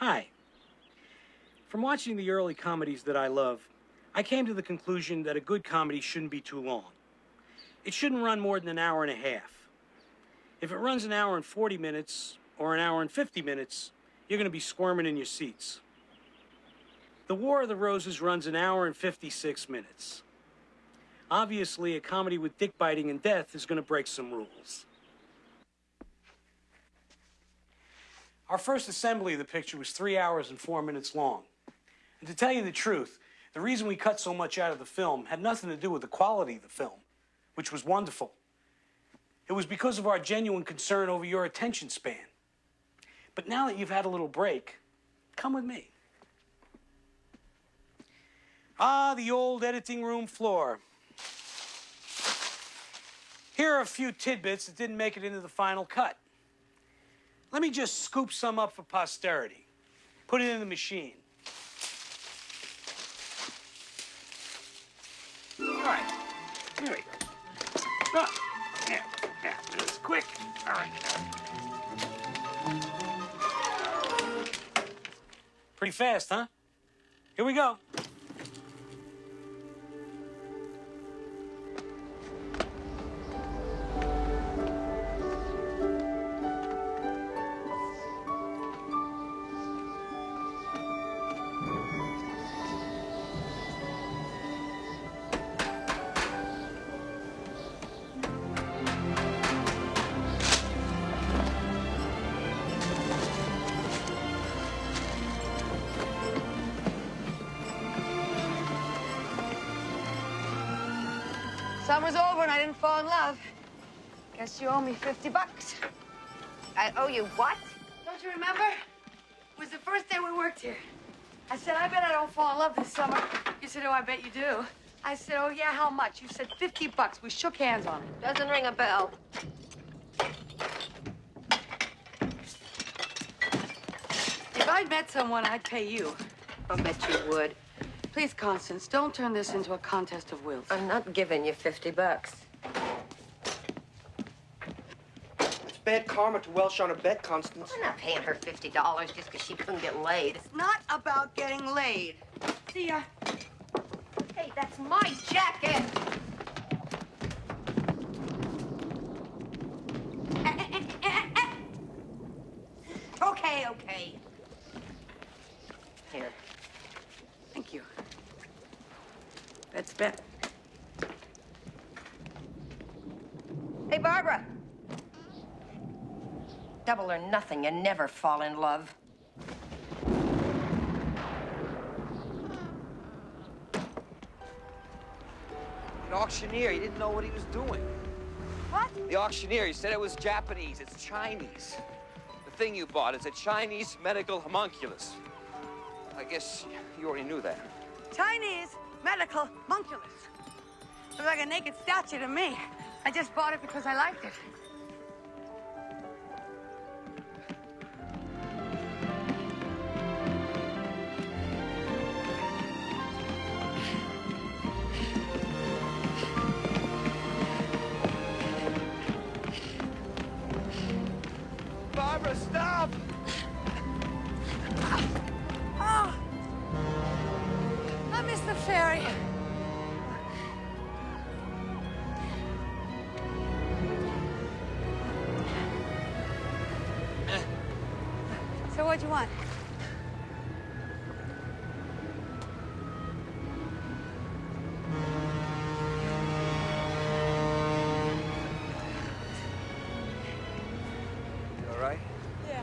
Hi. From watching the early comedies that I love, I came to the conclusion that a good comedy shouldn't be too long. It shouldn't run more than an hour and a half. If it runs an hour and 40 minutes or an hour and 50 minutes, you're going to be squirming in your seats. The War of the Roses runs an hour and 56 minutes. Obviously, a comedy with dick biting and death is going to break some rules. Our first assembly of the picture was 3 hours and 4 minutes long. And to tell you the truth, the reason we cut so much out of the film had nothing to do with the quality of the film, which was wonderful. It was because of our genuine concern over your attention span. But now that you've had a little break, come with me. Ah, the old editing room floor. Here are a few tidbits that didn't make it into the final cut. Let me just scoop some up for posterity. Put it in the machine. All right, here we go. Oh, yeah, it's quick. All right. Pretty fast, huh? Here we go. Summer's over and I didn't fall in love. Guess you owe me 50 bucks. I owe you what? Don't you remember? It was the first day we worked here. I said, I bet I don't fall in love this summer. You said, oh, I bet you do. I said, oh, yeah, how much? You said 50 bucks. We shook hands on it. Doesn't ring a bell. If I'd met someone, I'd pay you. I bet you would. Please, Constance, don't turn this into a contest of wills. I'm not giving you 50 bucks. It's bad karma to Welsh on a bet, Constance. I'm not paying her $50 just because she couldn't get laid. It's not about getting laid. See ya. Hey, that's my jacket. Okay. Here. Thank you. That's bet. Hey, Barbara. Double or nothing, you never fall in love. The auctioneer, he didn't know what he was doing. What? The auctioneer, he said it was Japanese. It's Chinese. The thing you bought is a Chinese medical homunculus. I guess you already knew that. Chinese medical homunculus. Looks like a naked statue to me. I just bought it because I liked it. Barbara, stop! Oh, I missed the ferry. So what'd you want? You all right? Yeah.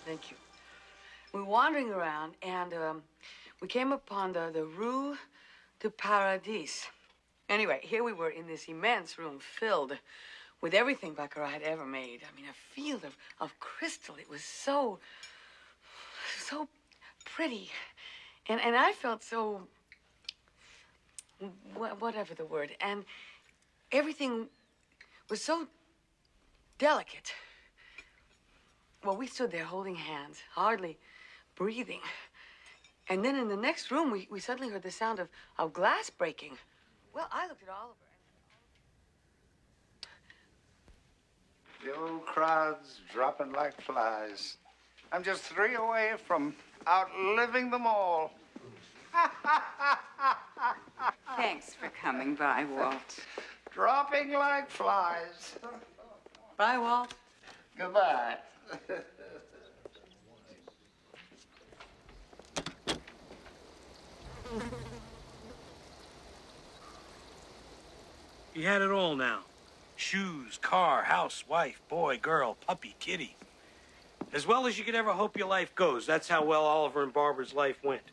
Thank you. We were wandering around, and we came upon the Rue to Paradis. Anyway, here we were in this immense room filled with everything Baccarat had ever made. I mean, a field of crystal. It was so pretty. And I felt so, whatever the word, and everything was so delicate. Well, we stood there holding hands, hardly breathing. And then in the next room, we suddenly heard the sound of glass breaking. Well, I looked at Oliver. The old crowd's dropping like flies. I'm just 3 away from outliving them all. Thanks for coming by, Walt. Dropping like flies. Bye, Walt. Goodbye. He had it all now. Shoes, car, house, wife, boy, girl, puppy, kitty. As well as you could ever hope your life goes. That's how well Oliver and Barbara's life went.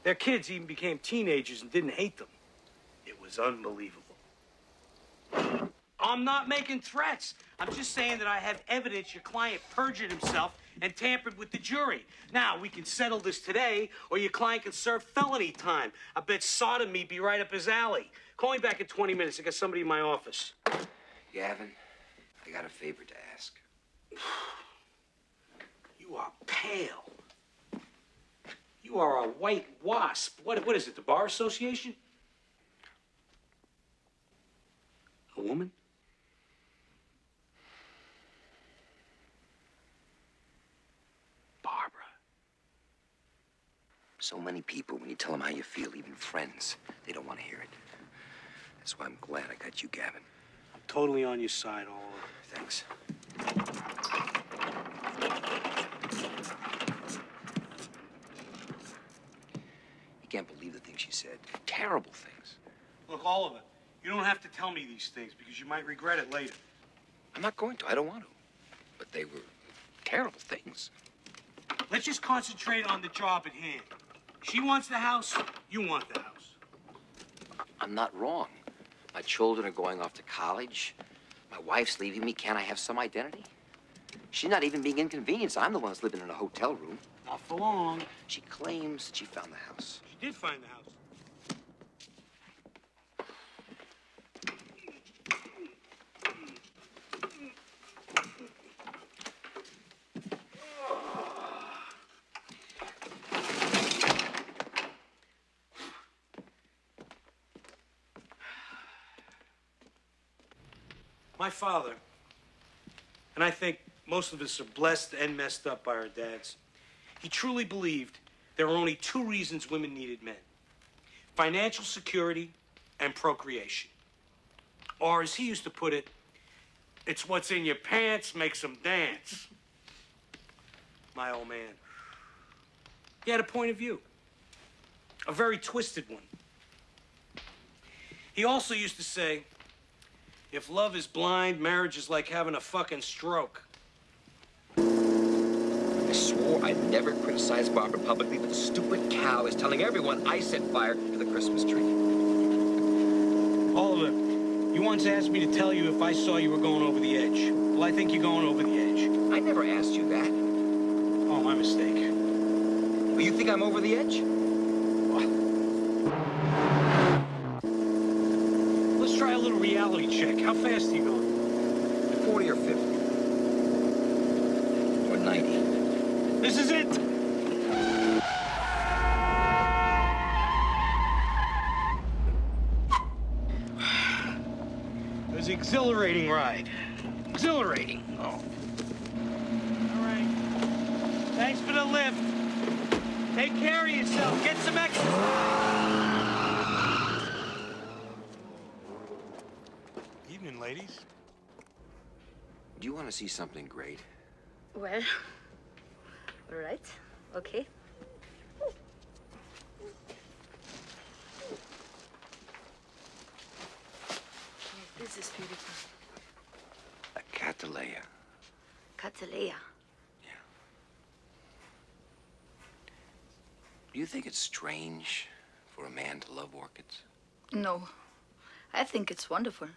Their kids even became teenagers and didn't hate them. It was unbelievable. I'm not making threats. I'm just saying that I have evidence your client perjured himself and tampered with the jury. Now, we can settle this today, or your client can serve felony time. I bet sodomy be right up his alley. Call me back in 20 minutes. I got somebody in my office. Gavin, I got a favor to ask. You are pale. You are a white wasp. What is it, the Bar Association? A woman? Barbara. So many people, when you tell them how you feel, even friends, they don't want to hear it. That's why I'm glad I got you, Gavin. I'm totally on your side, Oliver. Thanks. You can't believe the things she said. Terrible things. Look, Oliver, you don't have to tell me these things because you might regret it later. I'm not going to. I don't want to. But they were terrible things. Let's just concentrate on the job at hand. She wants the house, you want the house. I'm not wrong. My children are going off to college. My wife's leaving me. Can't I have some identity? She's not even being inconvenienced. I'm the one that's living in a hotel room. Not for long. She claims that she found the house. She did find the house. My father, and I think most of us are blessed and messed up by our dads, he truly believed there were only 2 reasons women needed men: financial security and procreation. Or as he used to put it, it's what's in your pants makes them dance. My old man. He had a point of view, a very twisted one. He also used to say, if love is blind, marriage is like having a fucking stroke. I swore I'd never criticize Barbara publicly, but the stupid cow is telling everyone I set fire to the Christmas tree. Oliver, you once asked me to tell you if I saw you were going over the edge. Well, I think you're going over the edge. I never asked you that. Oh, my mistake. Well, you think I'm over the edge? Let's try a little reality check. How fast are you going? 40 or 50. Or 90. This is it! It was an exhilarating ride. Exhilarating. Oh. All right. Thanks for the lift. Take care of yourself. Get some exercise. Evening, ladies. Do you want to see something great? Well, all right, okay. This is beautiful. A Cattleya. Cattleya. Yeah. Do you think it's strange for a man to love orchids? No. I think it's wonderful.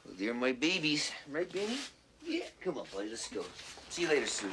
Well, they're my babies. Right, Benny? Yeah. Come on, buddy. Let's go. See you later, Sue.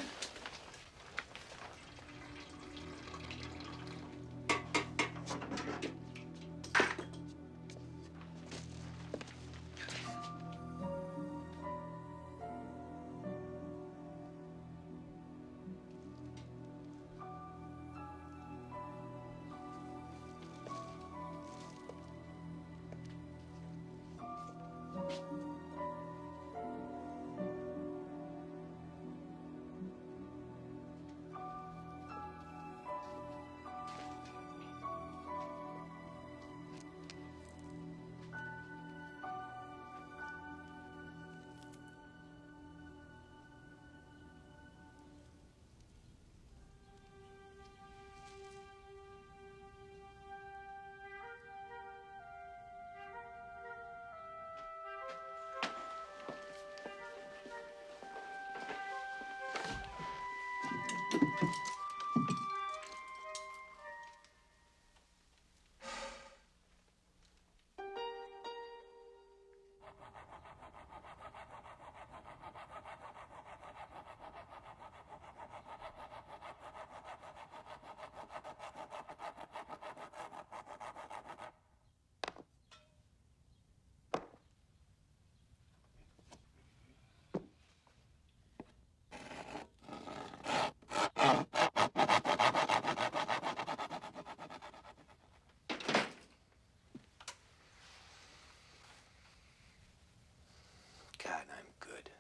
God, I'm good.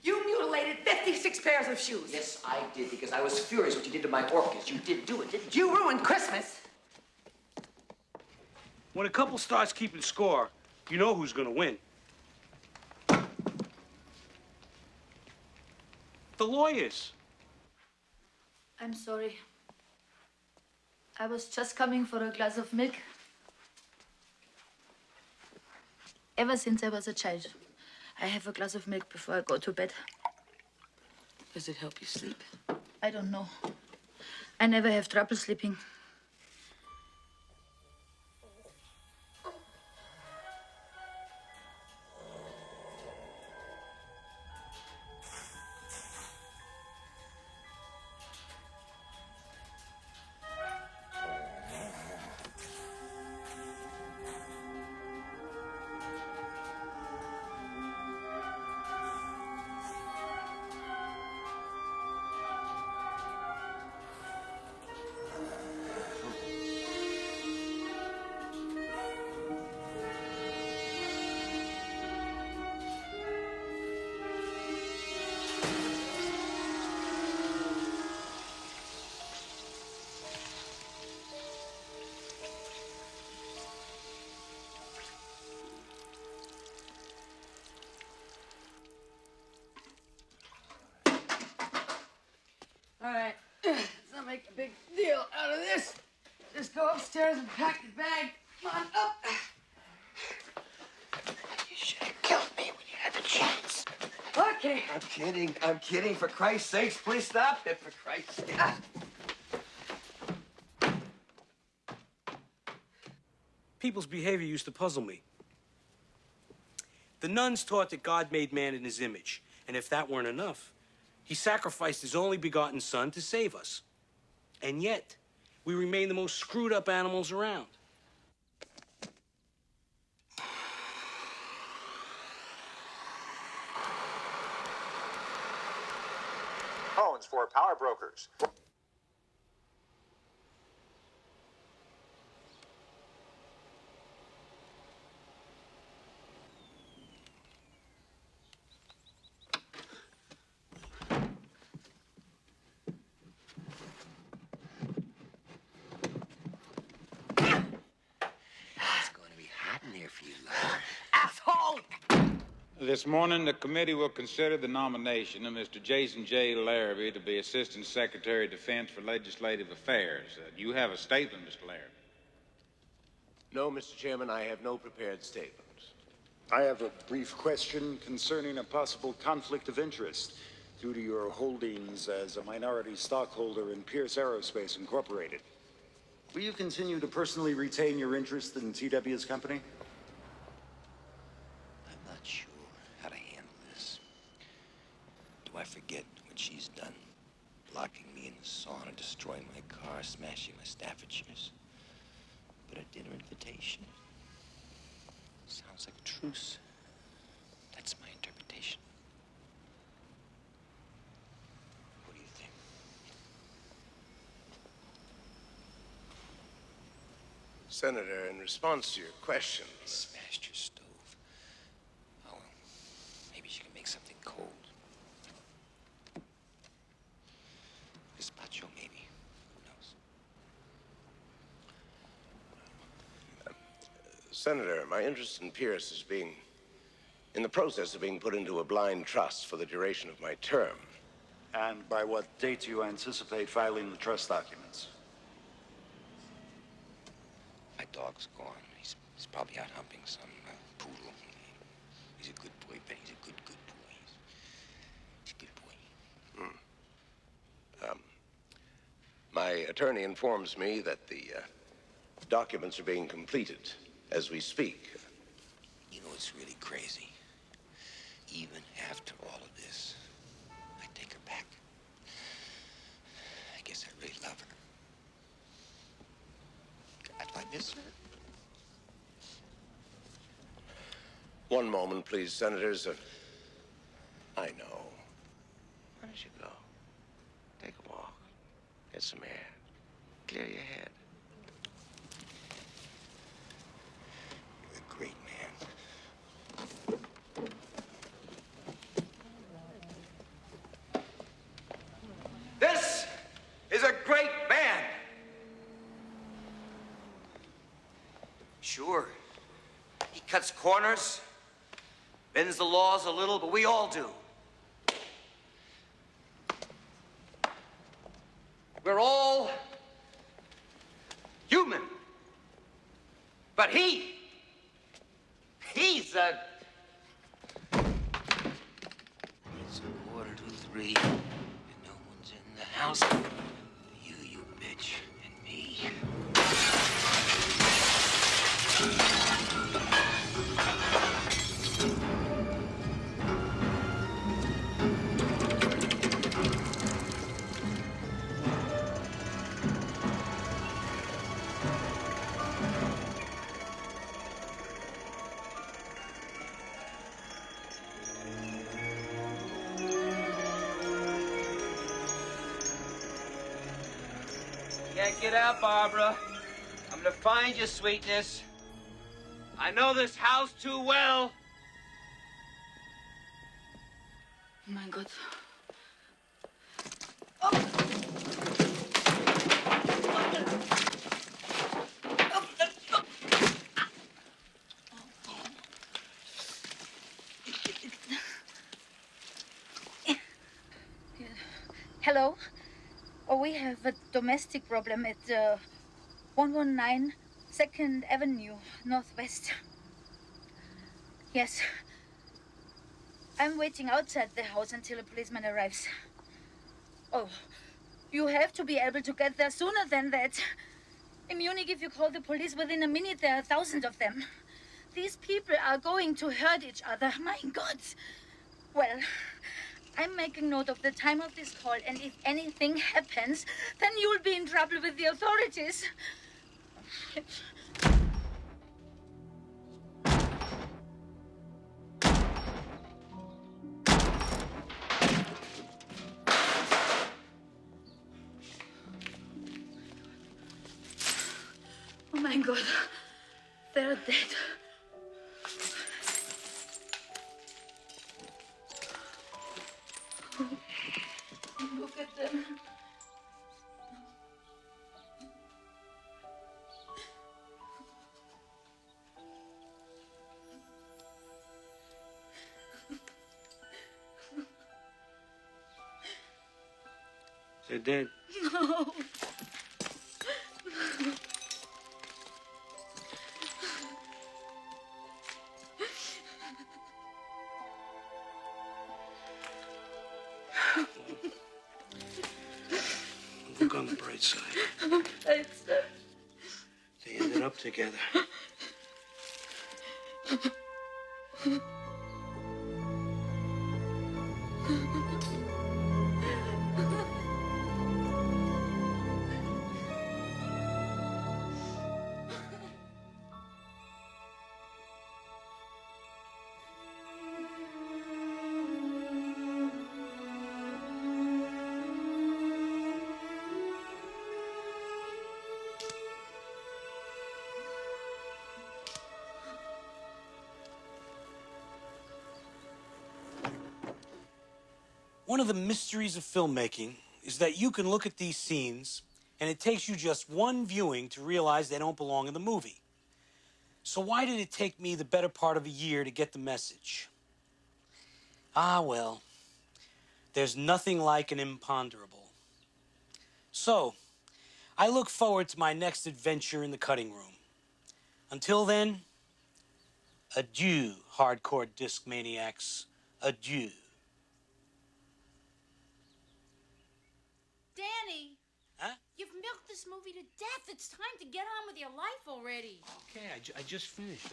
You mutilated 56 pairs of shoes. Yes, I did, because I was furious what you did to my orchids. You did do it, didn't you? You ruined Christmas. When a couple starts keeping score, you know who's gonna win. The lawyers. I'm sorry. I was just coming for a glass of milk. Ever since I was a child, I have a glass of milk before I go to bed. Does it help you sleep? I don't know. I never have trouble sleeping. All right. Let's not make a big deal out of this. Just go upstairs and pack the bag. Come on up. You should have killed me when you had the chance. Okay. I'm kidding. I'm kidding. For Christ's sakes, please stop it. For Christ's sake. People's behavior used to puzzle me. The nuns taught that God made man in his image, and if that weren't enough, he sacrificed his only begotten son to save us. And yet, we remain the most screwed up animals around. Phones for power brokers. It's going to be hot in there for you, lover. Asshole! This morning, the committee will consider the nomination of Mr. Jason J. Larrabee to be Assistant Secretary of Defense for Legislative Affairs. Do you have a statement, Mr. Larrabee? No, Mr. Chairman, I have no prepared statement. I have a brief question concerning a possible conflict of interest due to your holdings as a minority stockholder in Pierce Aerospace Incorporated. Will you continue to personally retain your interest in TW's company? I'm not sure how to handle this. Do I forget what she's done? Locking me in the sauna, destroying my car, smashing my Staffordshires. But a dinner invitation sounds like a truce. That's my interpretation. What do you think? Senator, in response to your question... Smashed your stove. Oh, well, maybe she can make something cold. Gazpacho, maybe. Who knows? Senator, my interest in Pierce is in the process of being put into a blind trust for the duration of my term. And by what date do you anticipate filing the trust documents? My dog's gone. He's probably out humping some poodle. He's a good boy, Ben. He's a good boy. He's a good boy. My attorney informs me that the documents are being completed as we speak. You know, it's really crazy. Even after all of this, I take her back. I guess I really love her. God, do I miss her? One moment, please, Senators. I know. Why don't you go? Take a walk. Get some air. Clear your head. You're a great man. This is a great man. Sure, he cuts corners, bends the laws a little, but we all do. We're all human. But he's a... It's 2:45, and no one's in the house. You bitch, and me. Can't get out, Barbara. I'm gonna find you, sweetness. I know this house too well. Oh my God. Hello? Oh, we have a domestic problem at 119 2nd Avenue, Northwest. Yes. I'm waiting outside the house until a policeman arrives. Oh, you have to be able to get there sooner than that. In Munich, if you call the police within a minute, there are thousands of them. These people are going to hurt each other. My God. Well, I'm making note of the time of this call, and if anything happens, then you'll be in trouble with the authorities. Oh my God, they're dead. Look at them. They're dead. No. Look on the bright side. They ended up together. One of the mysteries of filmmaking is that you can look at these scenes and it takes you just one viewing to realize they don't belong in the movie. So why did it take me the better part of a year to get the message? Ah, well, there's nothing like an imponderable. So, I look forward to my next adventure in the cutting room. Until then, adieu, hardcore disc maniacs. Adieu. Danny! Huh? You've milked this movie to death. It's time to get on with your life already. Okay, I just finished.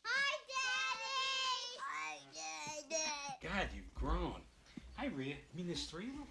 Hi, Daddy! Hi, Daddy! God, you've grown. Hi, Rhea. You mean there's 3 of them?